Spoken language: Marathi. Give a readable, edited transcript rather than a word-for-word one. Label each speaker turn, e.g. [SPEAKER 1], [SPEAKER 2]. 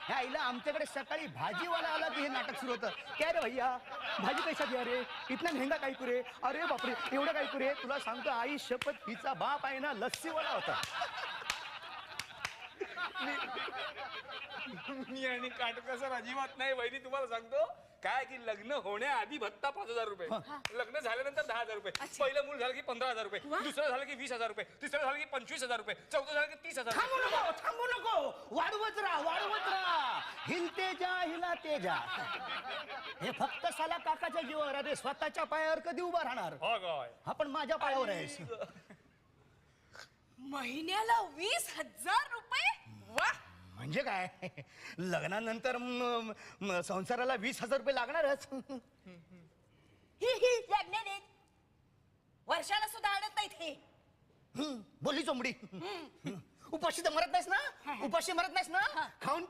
[SPEAKER 1] ह्या आईला आमच्याकडे सकाळी भाजीवाला आला की हे नाटक सुरू होतं. काय रे भैया भाजी कैसा दिया रे, इतना महंगा काय कुरे, अरे बापरे एवढं काय कुरे. तुला सांगतो आई शपथ हिचा बाप आहे ना लस्सीवाला होता.
[SPEAKER 2] मी आणि काटकसर अजिबात नाही वहिनी. तुम्हाला सांगतो काय की लग्न होण्याआधी भत्ता 5,000 रुपये, लग्न झाल्यानंतर 10,000 रुपये, पहिलं मूल झालं की 15,000 रुपये, दुसरं झालं की 20,000 रुपये, तिसरं झालं की 25,000 रुपये, चौथं झालं की 30,000.
[SPEAKER 1] थांबू नको वाढवत राहा. हिलते जा हिला ते जा. हे फक्त साला काकाच्या जीवावर. अरे स्वतःच्या पायावर कधी उभा राहणार. हा पण माझ्या पायावर आहेस.
[SPEAKER 3] महिन्याला 20,000 रुपये. वा,
[SPEAKER 1] म्हणजे काय लग्नानंतर संसाराला 20,000 रुपये लागणारच.
[SPEAKER 3] लागणार आहेत. वर्षाला सुद्धा आणत नाहीत हे.
[SPEAKER 1] बोलली चोंबडी. उपाशी तर मरत नाहीस ना, उपाशी मरत नाहीस ना, खाऊन